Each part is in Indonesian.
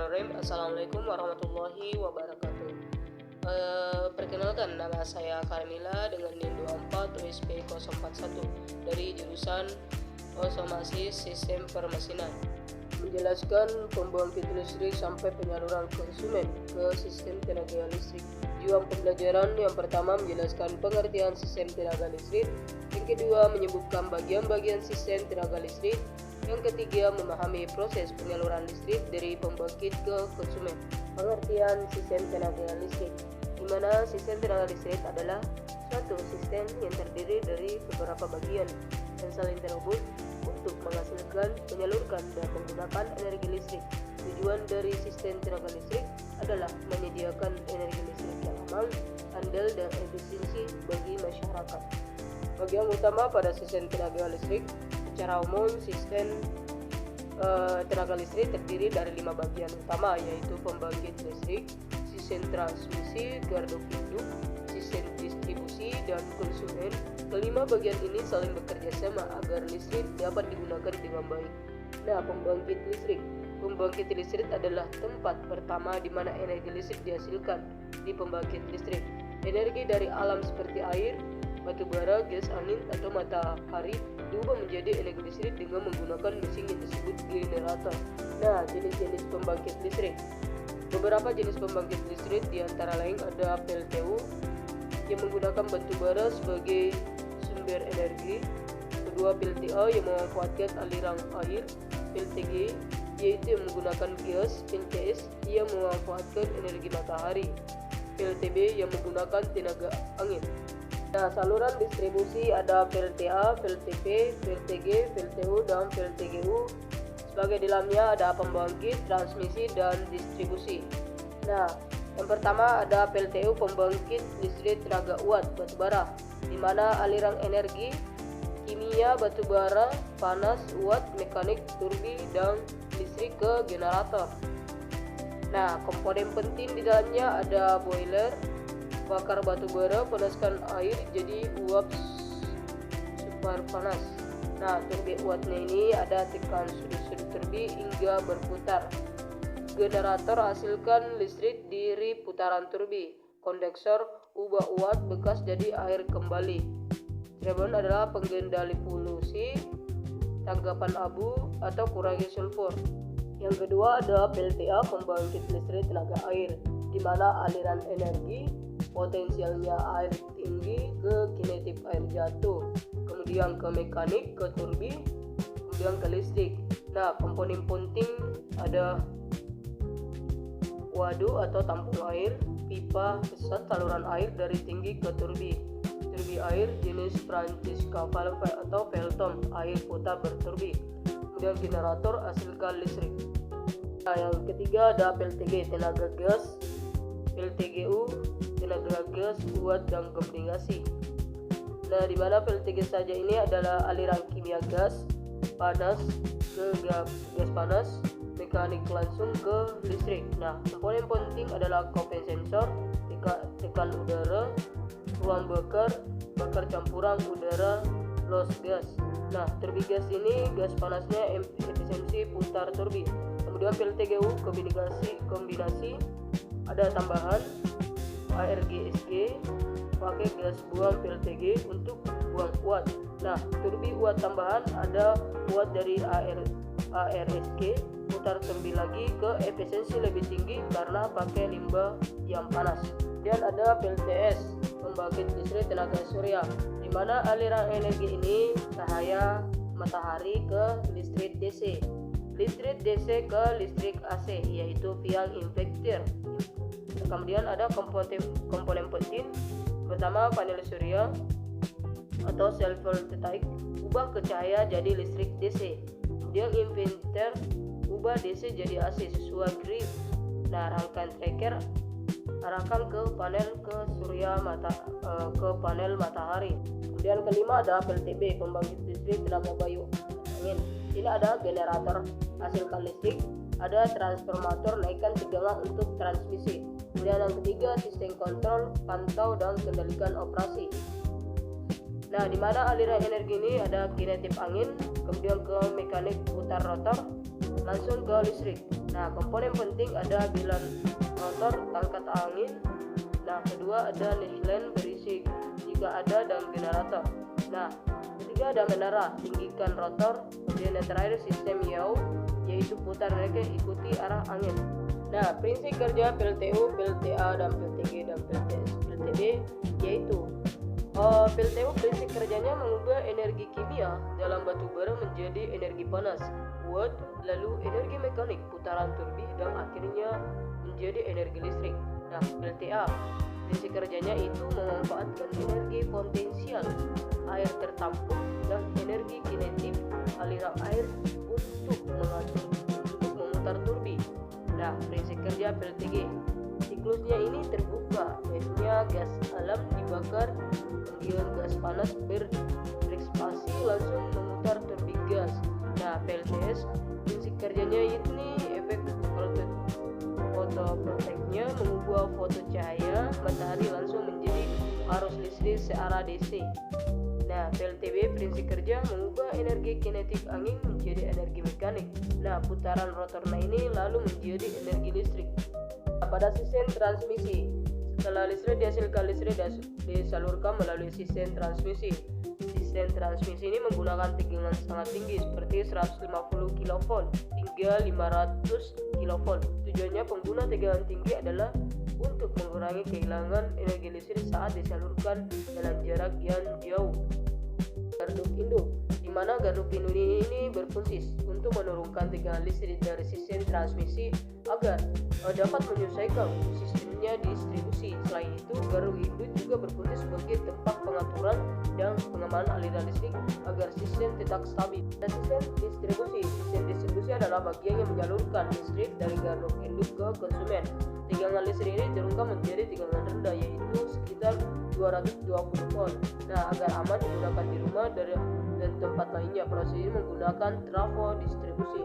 Bismillahirrahmanirrahim. Assalamualaikum warahmatullahi wabarakatuh. Perkenalkan, nama saya Carmila dengan NIM 24 USP 041 dari jurusan Otomatis Sistem Permesinan. Menjelaskan pembangkit listrik sampai penyaluran konsumen ke sistem tenaga listrik. Tujuan pembelajaran yang pertama menjelaskan pengertian sistem tenaga listrik, yang kedua menyebutkan bagian-bagian sistem tenaga listrik, yang ketiga memahami proses penyaluran listrik dari pembangkit ke konsumen. Pengertian sistem tenaga listrik, di mana sistem tenaga listrik adalah suatu sistem yang terdiri dari beberapa bagian yang saling terhubung untuk menghasilkan, menyalurkan, dan menggunakan energi listrik. Tujuan dari sistem tenaga listrik adalah menyediakan energi listrik yang aman, andal, dan efisiensi bagi masyarakat. Bagian utama pada sistem tenaga listrik. Secara umum, sistem tenaga listrik terdiri dari 5 bagian utama, yaitu pembangkit listrik, sistem transmisi, gardu induk, sistem distribusi, dan konsumen. Kelima bagian ini saling bekerja sama agar listrik dapat digunakan dengan baik. Nah, pembangkit listrik. Pembangkit listrik adalah tempat pertama di mana energi listrik dihasilkan di pembangkit listrik. Energi dari alam seperti air, batu bara, gas angin, atau matahari diubah menjadi energi listrik dengan menggunakan mesin yang disebut generator. Nah, jenis-jenis pembangkit listrik. Beberapa jenis pembangkit listrik diantara lain ada PLTU yang menggunakan batu bara sebagai sumber energi, kedua PLTA yang memanfaatkan aliran air, PLTG yaitu yang menggunakan gas, PLTS yang memanfaatkan energi matahari, PLTB yang menggunakan tenaga angin. Nah, saluran distribusi ada PLTA, PLTP, PLTG, PLTU, dan PLTGU. Sebagai di dalamnya ada pembangkit, transmisi, dan distribusi. Nah, yang pertama ada PLTU, pembangkit listrik tenaga uap batubara, di mana aliran energi kimia batubara, panas, uap, mekanik, turbi, dan listrik ke generator. Nah, komponen penting di dalamnya ada boiler, bakar batu bara, panaskan air jadi uap super panas. Nah, turbi uapnya ini ada tekan sudut-sudut turbi hingga berputar. Generator hasilkan listrik dari putaran turbi. Kondensor ubah uap bekas jadi air kembali. Turbin adalah pengendali polusi, tanggapan abu, atau kurangi sulfur. Yang kedua ada PLTA, pembangkit listrik tenaga air, di mana aliran energi potensialnya air tinggi ke kinetik air jatuh, kemudian ke mekanik, ke turbi, kemudian ke listrik. Nah, komponen penting ada waduk atau tampung air, pipa pesat saluran air dari tinggi ke turbi, turbi air jenis Francisca valve atau Pelton, air putar berturbi, kemudian generator hasilkan listrik. Nah, yang ketiga ada PLTG, tenaga gas, PLTGU, tenaga gas uap dan kombinasi. Nah, di mana PLTG saja ini adalah aliran kimia gas panas ke gas panas, mekanik langsung ke listrik. Nah, komponen penting adalah kompensensor, tekan udara, ruang bakar campuran udara, loss gas. Nah, turbi gas ini gas panasnya efisiensi putar turbi. Kemudian PLTGU kombinasi ada tambahan ARGSG, pakai gas buang PLTG untuk buang uap. Nah, turbi uap tambahan ada uap dari ARSG, putar turbi lagi ke efisiensi lebih tinggi karena pakai limbah yang panas. Dan ada PLTS, pembangkit listrik tenaga surya, di mana aliran energi ini cahaya matahari ke listrik DC, listrik DC ke listrik AC, yaitu via inverter. Kemudian ada komponen penting, pertama panel surya atau cell voltaic ubah ke cahaya jadi listrik DC. Kemudian inverter ubah DC jadi AC sesuai grip. Nah, rangkaian tracker arahkan ke panel matahari. Kemudian kelima ada PLTB, pembangkit listrik tenaga bayu angin. Ini ada generator hasilkan listrik, ada transformator naikkan tegangan untuk transmisi. Kemudian yang ketiga sistem kontrol, pantau, dan kendalikan operasi. Nah, di mana aliran energi ini ada kinetik angin, kemudian ke mekanik putar rotor, langsung ke listrik. Nah, komponen penting ada bilan rotor angkat angin. Nah, kedua ada nislen berisi jika ada dan generator. Nah, ketiga ada menara, tinggikan rotor. Kemudian yang terakhir sistem yaw, yaitu putar reke ikuti arah angin. Nah, prinsip kerja PLTU, PLTA, dan PLTG, dan PLTD yaitu PLTU prinsip kerjanya mengubah energi kimia dalam batu bara menjadi energi panas, uap, lalu energi mekanik, putaran turbi, dan akhirnya menjadi energi listrik. Nah, PLTA prinsip kerjanya itu memanfaatkan energi potensial air tertampung dan energi kinetik aliran air untuk memutar turbi. Nah, prinsip kerja PLTG siklusnya ini terbuka, biasanya gas alam dibakar, kemudian gas panas berekspansi langsung memutar turbi gas. Nah, PLTS prinsip kerjanya ini efek fotovoltaiknya mengubah foto cahaya matahari langsung menjadi arus listrik searah DC. Nah, PLTB prinsip kerja mengubah energi kinetik angin menjadi energi mekanik. Nah, putaran rotornya ini lalu menjadi energi listrik. Nah, pada sistem transmisi, setelah listrik dihasilkan, listrik disalurkan melalui sistem transmisi. Sistem transmisi ini menggunakan tegangan sangat tinggi seperti 150 kV hingga 500 kV. Tujuannya pengguna tegangan tinggi adalah untuk mengurangi kehilangan energi listrik saat disalurkan dalam jarak yang jauh. Garduk induk, di mana garduk induk ini berfungsi untuk menurunkan tegangan listrik dari sistem transmisi agar dapat menyesuaikan sistemnya distribusi. Selain itu, garduk induk juga berfungsi sebagai tempat pengaturan dan pengamanan aliran listrik agar sistem tetap stabil. Dan sistem distribusi adalah bagian yang menyalurkan listrik dari garduk induk ke konsumen. Tegangan listrik ini diturunkan menjadi tegangan rendah, yaitu sekitar 220 volt. Nah, agar aman digunakan di rumah dan tempat lainnya, proses ini menggunakan trafo distribusi.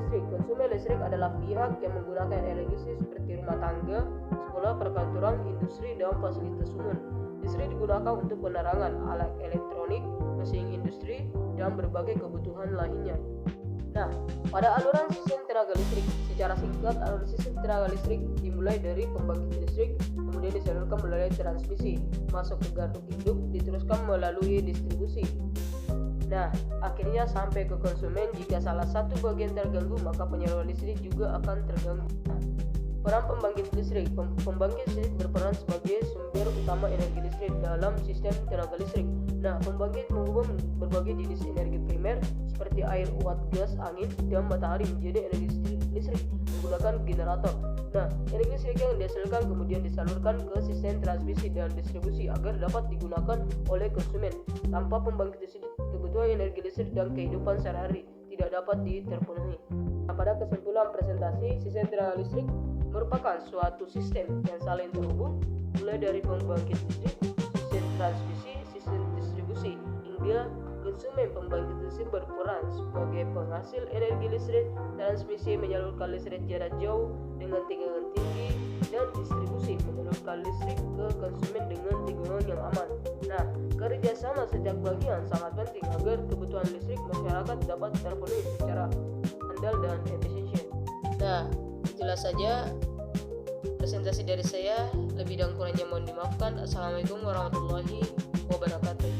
Konsumen listrik adalah pihak yang menggunakan energi seperti rumah tangga, sekolah, perkantoran, industri, dan fasilitas umum. Listrik digunakan untuk penerangan, alat elektronik, mesin industri, dan berbagai kebutuhan lainnya. Nah, pada aluran sistem tenaga listrik, secara singkat aluran sistem tenaga listrik dimulai dari pembangkit listrik, kemudian disalurkan melalui transmisi, masuk ke garduk induk, diteruskan melalui distribusi. Nah, akhirnya sampai ke konsumen. Jika salah satu bagian terganggu, maka penyaluran listrik juga akan terganggu. Peran pembangkit listrik. Pembangkit listrik berperan sebagai sumber utama energi listrik dalam sistem tenaga listrik. Nah, pembangkit mengubah berbagai jenis energi primer seperti air, uap, gas, angin, dan matahari menjadi energi listrik menggunakan generator. Nah, energi listrik yang dihasilkan kemudian disalurkan ke sistem transmisi dan distribusi agar dapat digunakan oleh konsumen. Tanpa pembangkit listrik, kebutuhan energi listrik dan kehidupan sehari-hari tidak dapat terpenuhi. Nah, pada kesimpulan presentasi, sistem tenaga listrik merupakan suatu sistem yang saling terhubung, mulai dari pembangkit listrik, sistem transmisi, sistem distribusi, hingga konsumen. Pembangkit listrik berperan sebagai penghasil energi listrik, transmisi menyalurkan listrik jarak jauh dengan tegangan tinggi, dan distribusi menyalurkan listrik ke konsumen dengan tegangan yang aman. Nah, kerjasama setiap bagian sangat penting agar kebutuhan listrik masyarakat dapat terpenuhi secara andal dan efisien. Nah, itulah saja presentasi dari saya. Lebih dan kurangnya mohon dimaafkan. Assalamualaikum warahmatullahi wabarakatuh.